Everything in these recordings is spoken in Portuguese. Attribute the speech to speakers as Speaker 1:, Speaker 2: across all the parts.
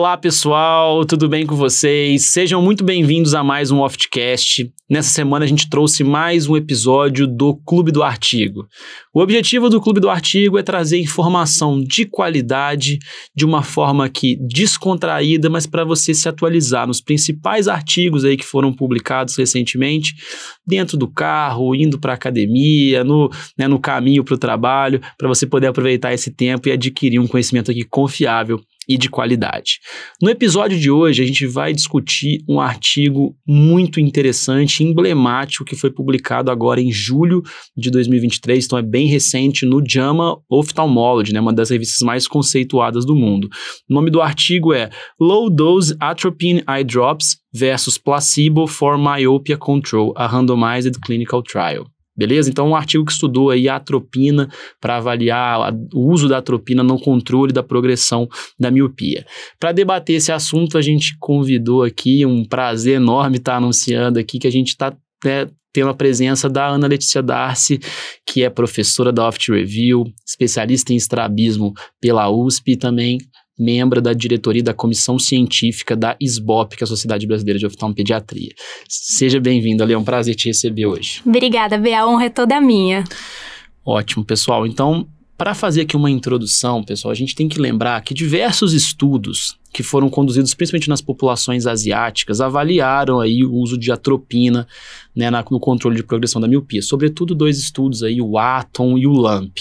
Speaker 1: Olá pessoal, tudo bem com vocês? Sejam muito bem-vindos a mais um Oftcast. Nessa semana a gente trouxe mais um episódio do Clube do Artigo. O objetivo do Clube do Artigo é trazer informação de qualidade de uma forma aqui descontraída, mas para você se atualizar nos principais artigos aí que foram publicados recentemente, dentro do carro, indo para a academia, no caminho para o trabalho, para você poder aproveitar esse tempo e adquirir um conhecimento aqui confiável e de qualidade. No episódio de hoje, a gente vai discutir um artigo muito interessante, emblemático, que foi publicado agora em julho de 2023, então é bem recente, no JAMA Ophthalmology, né, uma das revistas mais conceituadas do mundo. O nome do artigo é Low Dose Atropine Eye Drops versus Placebo for Myopia Control, a Randomized Clinical Trial. Beleza? Então, um artigo que estudou aí a atropina para avaliar o uso da atropina no controle da progressão da miopia. Para debater esse assunto, a gente convidou aqui, um prazer enorme estar anunciando aqui que a gente está tendo a presença da Ana Letícia Darcy, que é professora da Oft Review, especialista em estrabismo pela USP e também membro da diretoria da Comissão Científica da SBOP, que é a Sociedade Brasileira de Oftalmopediatria. Seja bem-vindo, Ale, é um prazer te receber hoje.
Speaker 2: Obrigada, Bea, a honra é toda minha.
Speaker 1: Ótimo, pessoal. Então, para fazer aqui uma introdução, pessoal, a gente tem que lembrar que diversos estudos que foram conduzidos principalmente nas populações asiáticas avaliaram aí o uso de atropina, né, no controle de progressão da miopia. Sobretudo dois estudos aí, o ATOM e o LAMP.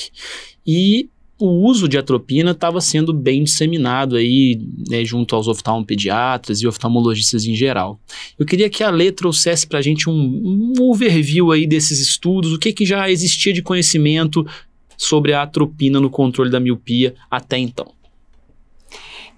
Speaker 1: E o uso de atropina estava sendo bem disseminado aí, né, junto aos oftalmopediatras e oftalmologistas em geral. Eu queria que a Lê trouxesse para a gente um overview aí desses estudos, o que já existia de conhecimento sobre a atropina no controle da miopia até então.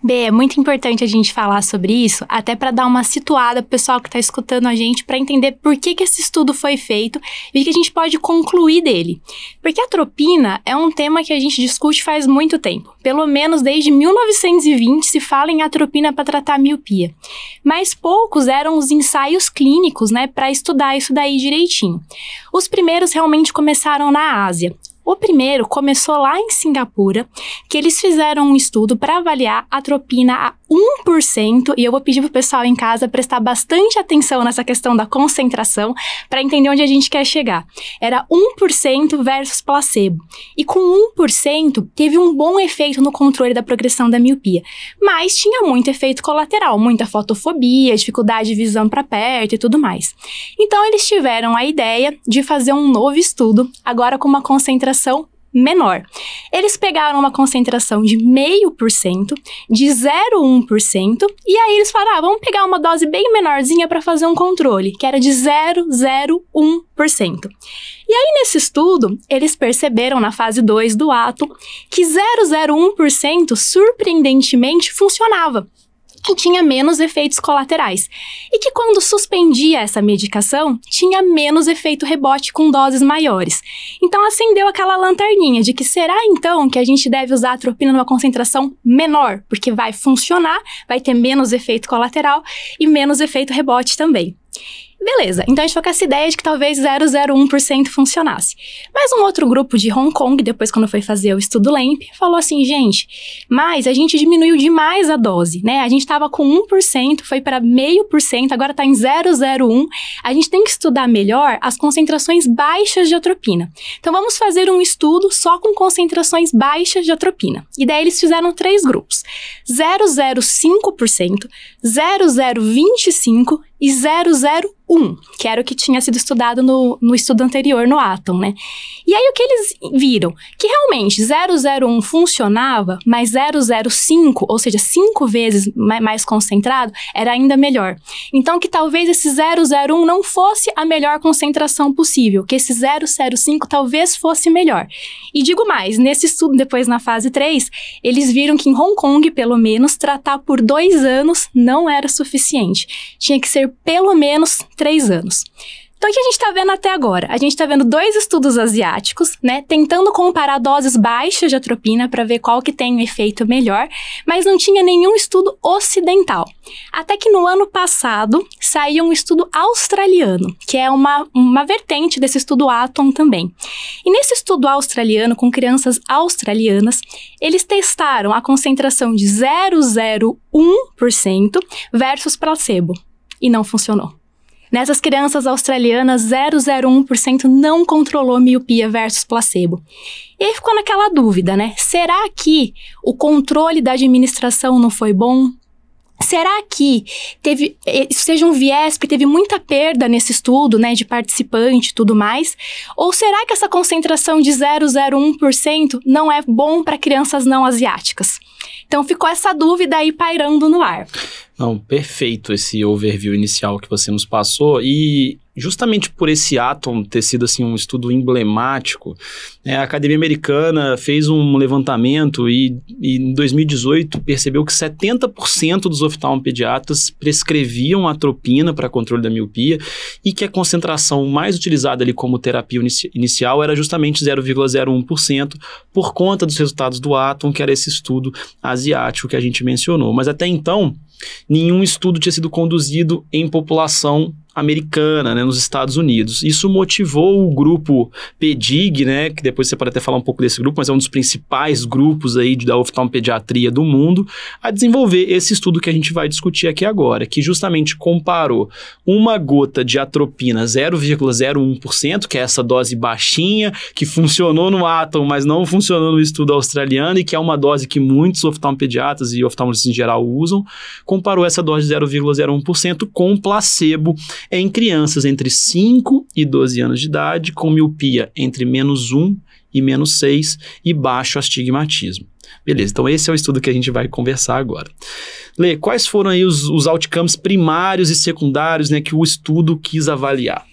Speaker 2: Bê, é muito importante a gente falar sobre isso, até para dar uma situada pro pessoal que está escutando a gente, para entender por que esse estudo foi feito e o que a gente pode concluir dele. Porque a atropina é um tema que a gente discute faz muito tempo. Pelo menos desde 1920 se fala em atropina para tratar a miopia. Mas poucos eram os ensaios clínicos, né, para estudar isso daí direitinho. Os primeiros realmente começaram na Ásia. O primeiro começou lá em Singapura, que eles fizeram um estudo para avaliar a atropina a 1%, e eu vou pedir pro pessoal em casa prestar bastante atenção nessa questão da concentração para entender onde a gente quer chegar. Era 1% versus placebo. E com 1% teve um bom efeito no controle da progressão da miopia, mas tinha muito efeito colateral, muita fotofobia, dificuldade de visão para perto e tudo mais. Então eles tiveram a ideia de fazer um novo estudo, agora com uma concentração menor. Eles pegaram uma concentração de 0,5%, de 0,1%, e aí eles falaram, vamos pegar uma dose bem menorzinha para fazer um controle, que era de 0,01%. E aí, nesse estudo, eles perceberam na fase 2 do ato que 0,01% surpreendentemente funcionava e tinha menos efeitos colaterais. E que quando suspendia essa medicação, tinha menos efeito rebote com doses maiores. Então acendeu aquela lanterninha de que será então que a gente deve usar a atropina numa concentração menor, porque vai funcionar, vai ter menos efeito colateral e menos efeito rebote também. Beleza, então a gente foi com essa ideia de que talvez 0,01% funcionasse. Mas um outro grupo de Hong Kong, depois quando foi fazer o estudo LAMP, falou assim, gente, mas a gente diminuiu demais a dose, né? A gente estava com 1%, foi para 0,5%, agora está em 0,01%. A gente tem que estudar melhor as concentrações baixas de atropina. Então vamos fazer um estudo só com concentrações baixas de atropina. E daí eles fizeram 3 grupos, 0,05%, 0,025% e 0,01, que era o que tinha sido estudado no estudo anterior, no ATOM, né? E aí o que eles viram? Que realmente 0,01 funcionava, mas 0,05, ou seja, 5 vezes mais concentrado, era ainda melhor. Então que talvez esse 0,01 não fosse a melhor concentração possível, que esse 0,05 talvez fosse melhor. E digo mais, nesse estudo, depois na fase 3, eles viram que em Hong Kong, pelo menos, tratar por 2 anos não era suficiente. Tinha que ser pelo menos 3 anos. Então, o que a gente está vendo até agora? A gente está vendo 2 estudos asiáticos, né, tentando comparar doses baixas de atropina para ver qual que tem um efeito melhor, mas não tinha nenhum estudo ocidental. Até que no ano passado saiu um estudo australiano, que é uma vertente desse estudo ATOM também. E nesse estudo australiano, com crianças australianas, eles testaram a concentração de 0,01% versus placebo, e não funcionou. Nessas crianças australianas, 0,01% não controlou miopia versus placebo. E aí ficou naquela dúvida, né? Será que o controle da administração não foi bom? Será que isso seja um viés, porque teve muita perda nesse estudo, né, de participante e tudo mais? Ou será que essa concentração de 0,01% não é bom para crianças não asiáticas? Então ficou essa dúvida aí pairando no ar.
Speaker 1: Não, perfeito esse overview inicial que você nos passou, e justamente por esse ATOM ter sido assim, um estudo emblemático, a Academia Americana fez um levantamento e em 2018 percebeu que 70% dos oftalmopediatras prescreviam atropina para controle da miopia e que a concentração mais utilizada ali como terapia inicial era justamente 0,01% por conta dos resultados do ATOM, que era esse estudo asiático que a gente mencionou. Mas até então, nenhum estudo tinha sido conduzido em população americana, né, nos Estados Unidos. Isso motivou o grupo PEDIG, né, que depois você pode até falar um pouco desse grupo, mas é um dos principais grupos aí da oftalmopediatria do mundo, a desenvolver esse estudo que a gente vai discutir aqui agora, que justamente comparou uma gota de atropina 0,01%, que é essa dose baixinha, que funcionou no ATOM, mas não funcionou no estudo australiano, e que é uma dose que muitos oftalmopediatras e oftalmologistas em geral usam, comparou essa dose de 0,01% com placebo em crianças entre 5 e 12 anos de idade, com miopia entre -1 e -6 e baixo astigmatismo. Beleza, então esse é o estudo que a gente vai conversar agora. Lê, quais foram aí os outcomes primários e secundários, né, que o estudo quis avaliar?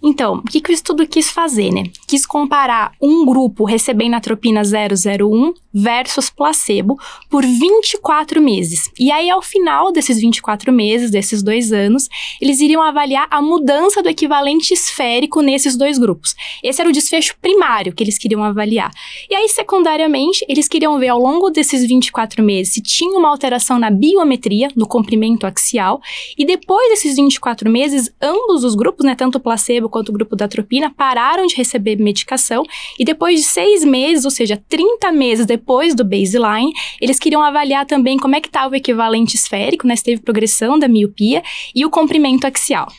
Speaker 2: Então, o que o estudo quis fazer, né? Quis comparar um grupo recebendo atropina 0,01 versus placebo por 24 meses. E aí, ao final desses 24 meses, desses 2 anos, eles iriam avaliar a mudança do equivalente esférico nesses 2 grupos. Esse era o desfecho primário que eles queriam avaliar. E aí, secundariamente, eles queriam ver ao longo desses 24 meses se tinha uma alteração na biometria, no comprimento axial, e depois desses 24 meses, ambos os grupos, né, tanto o placebo quanto o grupo da atropina, pararam de receber medicação, e depois de 6 meses, ou seja, 30 meses depois do baseline, eles queriam avaliar também como é que estava o equivalente esférico, né, se teve progressão da miopia, e o comprimento axial.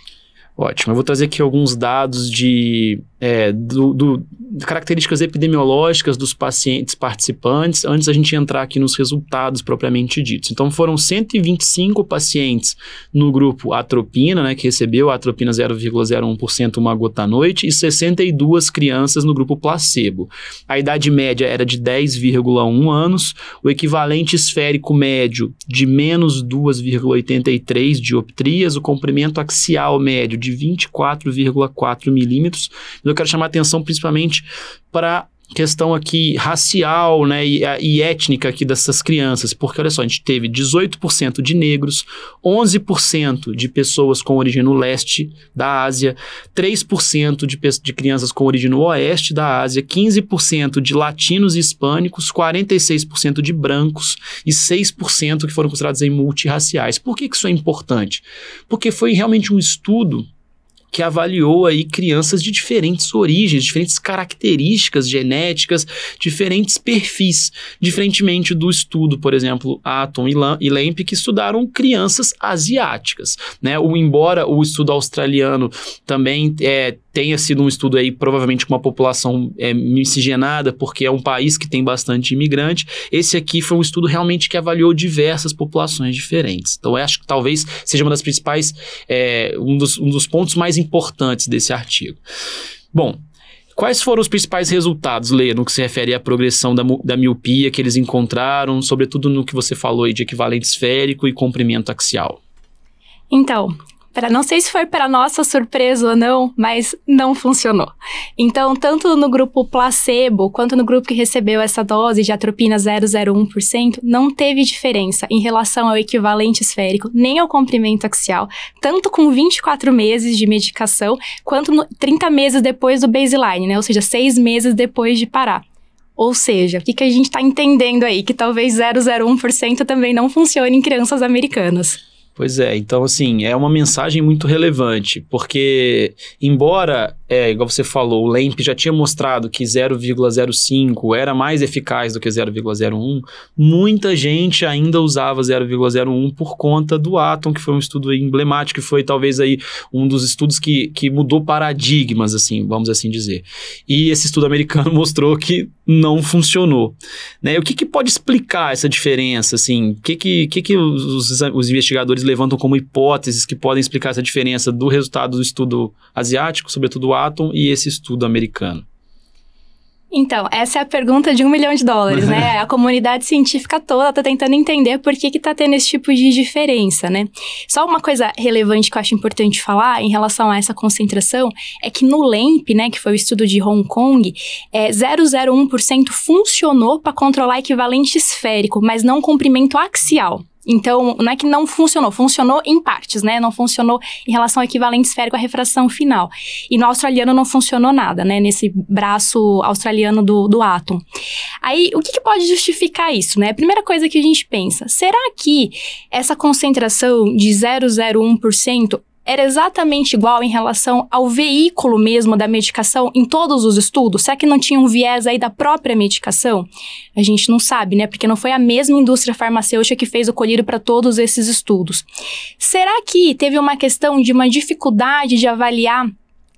Speaker 1: Ótimo, eu vou trazer aqui alguns dados de características epidemiológicas dos pacientes participantes, antes da gente entrar aqui nos resultados propriamente ditos. Então, foram 125 pacientes no grupo atropina, né, que recebeu a atropina 0,01% uma gota à noite, e 62 crianças no grupo placebo. A idade média era de 10,1 anos, o equivalente esférico médio de menos 2,83 dioptrias, o comprimento axial médio de 24,4 milímetros. Eu quero chamar a atenção principalmente para a questão aqui racial, né, e étnica aqui dessas crianças, porque olha só, a gente teve 18% de negros, 11% de pessoas com origem no leste da Ásia, 3% de crianças com origem no oeste da Ásia, 15% de latinos e hispânicos, 46% de brancos e 6% que foram considerados aí multirraciais. Por que isso é importante? Porque foi realmente um estudo que avaliou aí crianças de diferentes origens, diferentes características genéticas, diferentes perfis, diferentemente do estudo, por exemplo, ATOM e LAMP, que estudaram crianças asiáticas, né? Embora o estudo australiano também tenha sido um estudo aí provavelmente com uma população miscigenada, porque é um país que tem bastante imigrante, esse aqui foi um estudo realmente que avaliou diversas populações diferentes. Então, eu acho que talvez seja uma das principais, um dos pontos mais importantes desse artigo. Bom, quais foram os principais resultados, Lê, no que se refere à progressão da miopia que eles encontraram, sobretudo no que você falou aí de equivalente esférico e comprimento axial?
Speaker 2: Então, Não sei se foi para nossa surpresa ou não, mas não funcionou. Então, tanto no grupo placebo, quanto no grupo que recebeu essa dose de atropina 0,01%, não teve diferença em relação ao equivalente esférico, nem ao comprimento axial, tanto com 24 meses de medicação, quanto 30 meses depois do baseline, né? Ou seja, 6 meses depois de parar. Ou seja, o que a gente está entendendo aí? Que talvez 0,01% também não funcione em crianças americanas.
Speaker 1: Pois é, então assim, é uma mensagem muito relevante, porque embora, igual você falou, o LAMP já tinha mostrado que 0,05 era mais eficaz do que 0,01, muita gente ainda usava 0,01 por conta do Atom, que foi um estudo emblemático, que foi talvez aí um dos estudos que mudou paradigmas, assim, vamos assim dizer. E esse estudo americano mostrou que não funcionou, né? O que pode explicar essa diferença, assim? O que os investigadores levantam como hipóteses que podem explicar essa diferença do resultado do estudo asiático, sobretudo o Atom, e esse estudo americano?
Speaker 2: Então, essa é a pergunta de $1 milhão, né? A comunidade científica toda está tentando entender por que está tendo esse tipo de diferença, né? Só uma coisa relevante que eu acho importante falar em relação a essa concentração é que no LAMP, né, que foi o estudo de Hong Kong, 0,01% funcionou para controlar equivalente esférico, mas não comprimento axial. Então, não é que não funcionou, funcionou em partes, né? Não funcionou em relação ao equivalente esférico à refração final. E no australiano não funcionou nada, né? Nesse braço australiano do Atom. Aí, o que pode justificar isso, né? A primeira coisa que a gente pensa, será que essa concentração de 0,01% era exatamente igual em relação ao veículo mesmo da medicação em todos os estudos? Será que não tinha um viés aí da própria medicação? A gente não sabe, né? Porque não foi a mesma indústria farmacêutica que fez o colírio para todos esses estudos. Será que teve uma questão de uma dificuldade de avaliar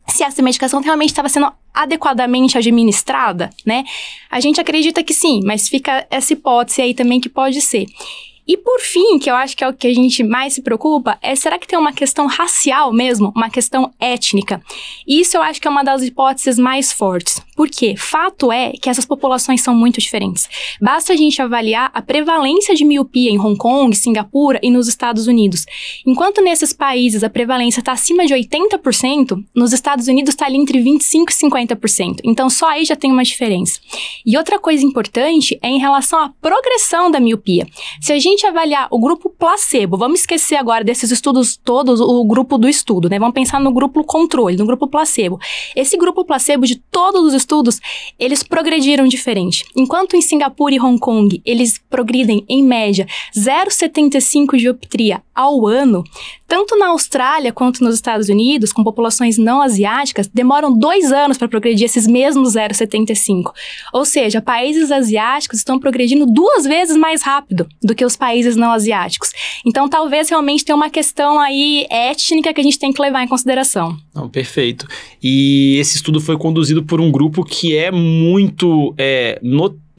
Speaker 2: se essa medicação realmente estava sendo adequadamente administrada, né? A gente acredita que sim, mas fica essa hipótese aí também que pode ser. E por fim, que eu acho que é o que a gente mais se preocupa, será que tem uma questão racial mesmo, uma questão étnica? Isso eu acho que é uma das hipóteses mais fortes. Por quê? Fato é que essas populações são muito diferentes. Basta a gente avaliar a prevalência de miopia em Hong Kong, Singapura e nos Estados Unidos. Enquanto nesses países a prevalência está acima de 80%, nos Estados Unidos está ali entre 25% e 50%. Então só aí já tem uma diferença. E outra coisa importante é em relação à progressão da miopia. Se a gente avaliar o grupo placebo, vamos esquecer agora desses estudos todos, o grupo do estudo, né? Vamos pensar no grupo controle, no grupo placebo. Esse grupo placebo de todos os estudos, eles progrediram diferente. Enquanto em Singapura e Hong Kong, eles progridem, em média, 0,75 dioptria ao ano, tanto na Austrália quanto nos Estados Unidos, com populações não asiáticas, demoram 2 anos para progredir esses mesmos 0,75. Ou seja, países asiáticos estão progredindo 2 vezes mais rápido do que os países não asiáticos. Então, talvez realmente tenha uma questão aí étnica que a gente tem que levar em consideração.
Speaker 1: Não, perfeito. E esse estudo foi conduzido por um grupo que é muito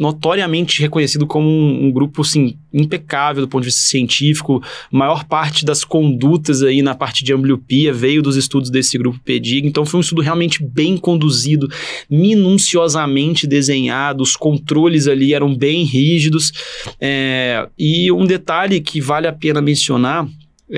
Speaker 1: notoriamente reconhecido como um grupo, assim, impecável do ponto de vista científico. A maior parte das condutas aí na parte de ambliopia veio dos estudos desse grupo PEDIG. Então, foi um estudo realmente bem conduzido, minuciosamente desenhado, os controles ali eram bem rígidos. E um detalhe que vale a pena mencionar,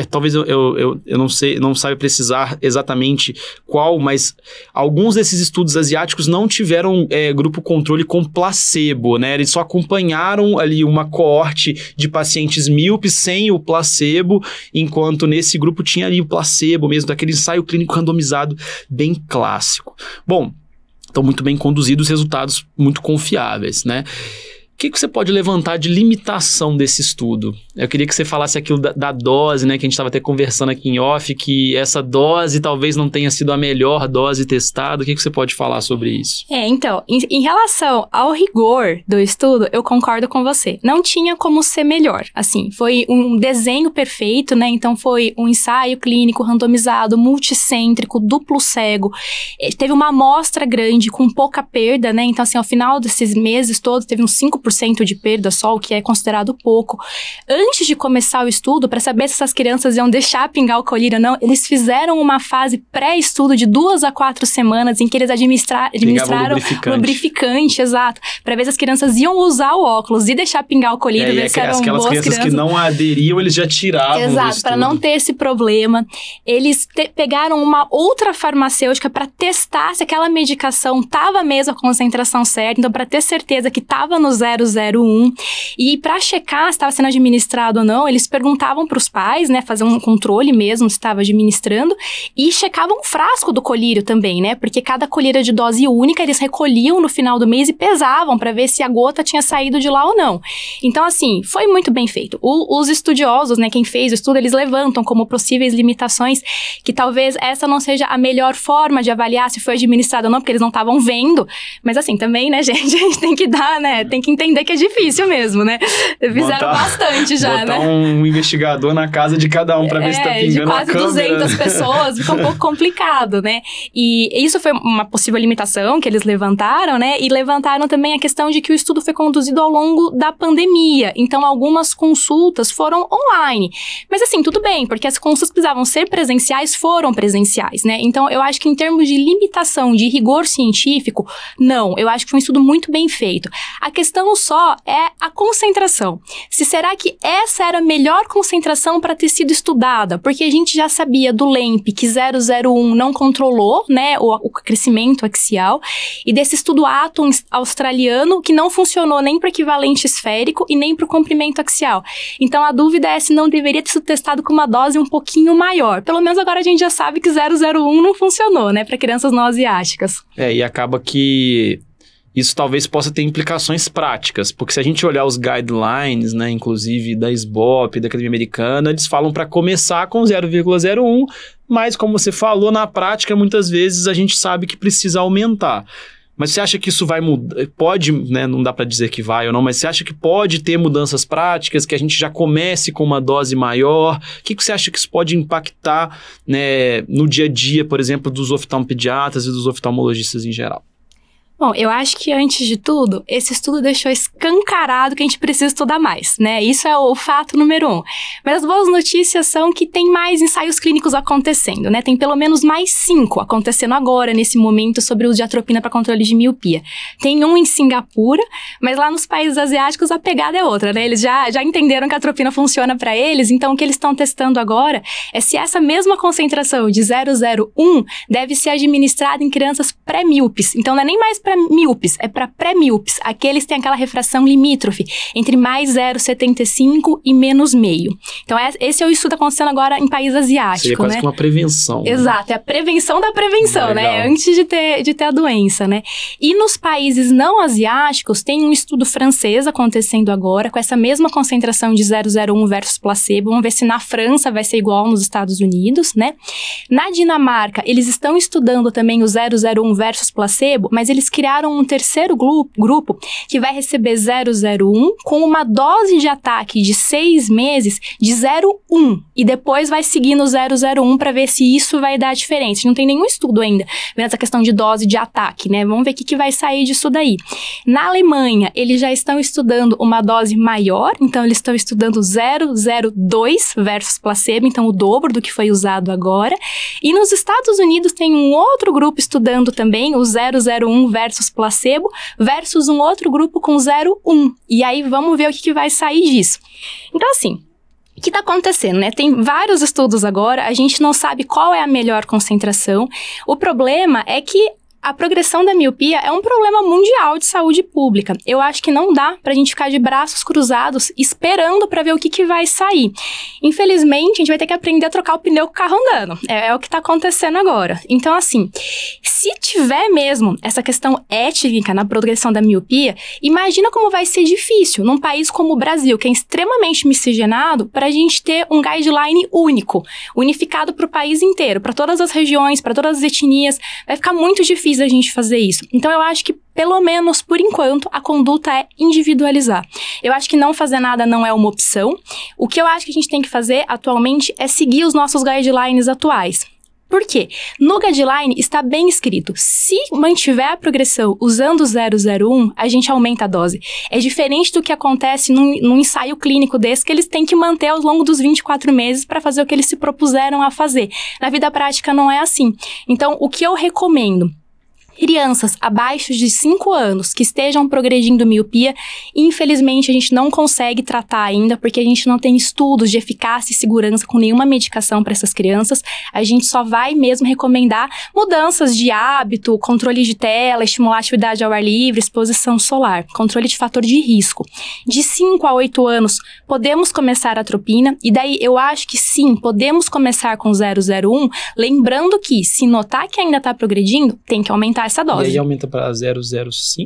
Speaker 1: talvez eu não sei, não saiba precisar exatamente qual, mas alguns desses estudos asiáticos não tiveram grupo controle com placebo, né? Eles só acompanharam ali uma coorte de pacientes míopes sem o placebo, enquanto nesse grupo tinha ali o placebo mesmo, daquele ensaio clínico randomizado bem clássico. Bom, estão muito bem conduzidos, resultados muito confiáveis, né? O que você pode levantar de limitação desse estudo? Eu queria que você falasse aquilo da dose, né? Que a gente estava até conversando aqui em off, que essa dose talvez não tenha sido a melhor dose testada. O que você pode falar sobre isso?
Speaker 2: Então, em relação ao rigor do estudo, eu concordo com você. Não tinha como ser melhor. Assim, foi um desenho perfeito, né? Então, foi um ensaio clínico randomizado, multicêntrico, duplo cego. Teve uma amostra grande, com pouca perda, né? Então, assim, ao final desses meses todos, teve uns 5% 20% de perda só, o que é considerado pouco. Antes de começar o estudo, para saber se essas crianças iam deixar pingar o colírio ou não, eles fizeram uma fase pré-estudo de 2 a 4 semanas em que eles administraram lubrificante, exato, para ver se as crianças iam usar o óculos e deixar pingar o colírio, ver se eram boas crianças.
Speaker 1: Que não aderiam, eles já tiravam.
Speaker 2: Exato, para não ter esse problema. Eles pegaram uma outra farmacêutica para testar se aquela medicação estava mesmo a concentração certa, então para ter certeza que estava no 001, e para checar se estava sendo administrado ou não, eles perguntavam para os pais, né, fazer um controle mesmo se estava administrando, e checavam o frasco do colírio também, né, porque cada colírio de dose única eles recolhiam no final do mês e pesavam para ver se a gota tinha saído de lá ou não. Então, assim, foi muito bem feito. Os estudiosos, né, quem fez o estudo, eles levantam como possíveis limitações que talvez essa não seja a melhor forma de avaliar se foi administrado ou não, porque eles não estavam vendo. Mas assim, também, né, gente, a gente tem que dar, né, tem que entender que é difícil mesmo, né? Fizeram bastante já,
Speaker 1: botar
Speaker 2: né?
Speaker 1: Um investigador na casa de cada um pra ver se tá pingando a câmera.
Speaker 2: De quase 200 pessoas, fica um pouco complicado, né? E isso foi uma possível limitação que eles levantaram, né? E levantaram também a questão de que o estudo foi conduzido ao longo da pandemia. Então, algumas consultas foram online. Mas assim, tudo bem, porque as consultas precisavam ser presenciais, foram presenciais, né? Então, eu acho que em termos de limitação, de rigor científico, não. Eu acho que foi um estudo muito bem feito. A questão só é a concentração. Se será que essa era a melhor concentração para ter sido estudada? Porque a gente já sabia do LEMP que 001 não controlou, né, o crescimento axial, e desse estudo Atom australiano que não funcionou nem para o equivalente esférico e nem para o comprimento axial. Então, a dúvida é se não deveria ter sido testado com uma dose um pouquinho maior. Pelo menos agora a gente já sabe que 001 não funcionou, né, para crianças não asiáticas.
Speaker 1: E acaba que isso talvez possa ter implicações práticas, porque se a gente olhar os guidelines, né, inclusive da SBOP, da Academia Americana, eles falam para começar com 0,01, mas como você falou, na prática, muitas vezes a gente sabe que precisa aumentar. Mas você acha que isso vai mudar? Pode, né, não dá para dizer que vai ou não, mas você acha que pode ter mudanças práticas, que a gente já comece com uma dose maior? O que você acha que isso pode impactar, né, no dia a dia, por exemplo, dos oftalmopediatras e dos oftalmologistas em geral?
Speaker 2: Bom, eu acho que antes de tudo, esse estudo deixou escancarado que a gente precisa estudar mais, né? Isso é o fato número 1. Mas as boas notícias são que tem mais ensaios clínicos acontecendo, né? Tem pelo menos mais 5 acontecendo agora, nesse momento, sobre o uso de atropina para controle de miopia. Tem um em Singapura, mas lá nos países asiáticos a pegada é outra, né? Eles já entenderam que a atropina funciona para eles, então o que eles estão testando agora é se essa mesma concentração de 0,01 deve ser administrada em crianças pré-míopes. Então não é nem mais para míopes, é para pré-míopes. Aqueles têm aquela refração limítrofe entre mais 0,75 e menos meio. Então, esse é o estudo acontecendo agora em país asiático,
Speaker 1: seria quase que uma prevenção.
Speaker 2: Exato, é a prevenção da prevenção, né? Antes de ter a doença, né? E nos países não asiáticos, tem um estudo francês acontecendo agora, com essa mesma concentração de 0,01 versus placebo. Vamos ver se na França vai ser igual nos Estados Unidos, né? Na Dinamarca, eles estão estudando também o 0,01 versus placebo, mas eles criaram um terceiro grupo que vai receber 0,01 com uma dose de ataque de 6 meses de 0,1 e depois vai seguir no 0,01 para ver se isso vai dar diferença. Não tem nenhum estudo ainda vendo essa questão de dose de ataque, né? Vamos ver o que vai sair disso daí. Na Alemanha, eles já estão estudando uma dose maior, então eles estão estudando 0,02 versus placebo, então o dobro do que foi usado agora. E nos Estados Unidos tem um outro grupo estudando também o 0,01 versus placebo, versus um outro grupo com 0,1. E aí vamos ver o que vai sair disso. Então, assim, o que está acontecendo, né? Tem vários estudos agora, a gente não sabe qual é a melhor concentração. O problema é que a progressão da miopia é um problema mundial de saúde pública. Eu acho que não dá pra gente ficar de braços cruzados esperando pra ver o que vai sair. Infelizmente, a gente vai ter que aprender a trocar o pneu com o carro andando. É o que tá acontecendo agora. Então, assim, se tiver mesmo essa questão étnica na progressão da miopia, imagina como vai ser difícil num país como o Brasil, que é extremamente miscigenado, pra gente ter um guideline único, unificado pro país inteiro, pra todas as regiões, pra todas as etnias. Vai ficar muito difícil a gente fazer isso. Então, eu acho que, pelo menos por enquanto, a conduta é individualizar. Eu acho que não fazer nada não é uma opção. O que eu acho que a gente tem que fazer atualmente é seguir os nossos guidelines atuais. Por quê? No guideline está bem escrito, se mantiver a progressão usando o 001, a gente aumenta a dose. É diferente do que acontece num ensaio clínico desse, que eles têm que manter ao longo dos 24 meses para fazer o que eles se propuseram a fazer. Na vida prática não é assim. Então, o que eu recomendo? Crianças abaixo de 5 anos que estejam progredindo miopia, infelizmente a gente não consegue tratar ainda, porque a gente não tem estudos de eficácia e segurança com nenhuma medicação para essas crianças. A gente só vai mesmo recomendar mudanças de hábito, controle de tela, estimular a atividade ao ar livre, exposição solar, controle de fator de risco. De 5 a 8 anos, podemos começar a atropina, e daí eu acho que sim, podemos começar com 001, lembrando que se notar que ainda está progredindo, tem que aumentar essa dose.
Speaker 1: E aí aumenta para 005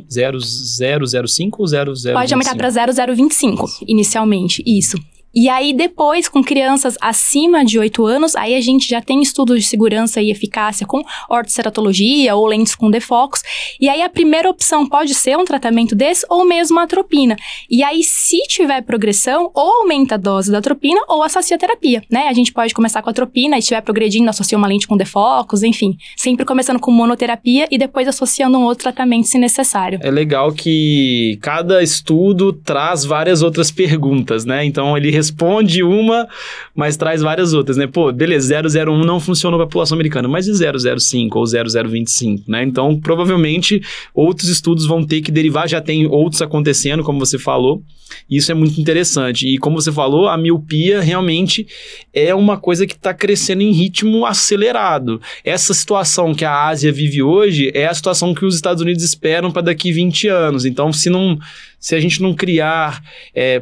Speaker 1: ou 0025?
Speaker 2: Pode aumentar para 0025, inicialmente, isso. E aí, depois, com crianças acima de 8 anos, aí a gente já tem estudos de segurança e eficácia com ortoceratologia ou lentes com defocos. E aí, a primeira opção pode ser um tratamento desse ou mesmo a atropina. E aí, se tiver progressão, ou aumenta a dose da atropina ou associa a terapia, né? A gente pode começar com a atropina e se estiver progredindo, associa uma lente com defocos, enfim. Sempre começando com monoterapia e depois associando um outro tratamento se necessário.
Speaker 1: É legal que cada estudo traz várias outras perguntas, né? Então, ele responde uma, mas traz várias outras, né? Pô, beleza, 001 não funcionou para a população americana, mas e 005 ou 0025, né? Então, provavelmente, outros estudos vão ter que derivar, já tem outros acontecendo, como você falou, e isso é muito interessante. E como você falou, a miopia realmente é uma coisa que está crescendo em ritmo acelerado. Essa situação que a Ásia vive hoje é a situação que os Estados Unidos esperam para daqui 20 anos. Então, se a gente não criar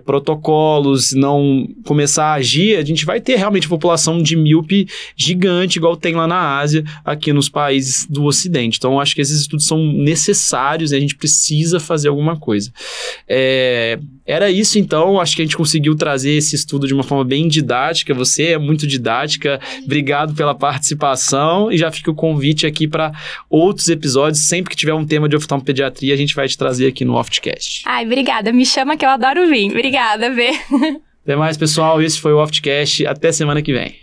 Speaker 1: protocolos, não começar a agir, a gente vai ter realmente população de míope gigante, igual tem lá na Ásia, aqui nos países do Ocidente. Então, eu acho que esses estudos são necessários e a gente precisa fazer alguma coisa. Era isso, então. Acho que a gente conseguiu trazer esse estudo de uma forma bem didática. Você é muito didática. Obrigado pela participação. E já fica o convite aqui para outros episódios. Sempre que tiver um tema de oftalmopediatria, a gente vai te trazer aqui no Oftcast.
Speaker 2: Ai, obrigada. Me chama que eu adoro vir. Obrigada, Bê.
Speaker 1: Até mais, pessoal. Esse foi o Oftcast. Até semana que vem.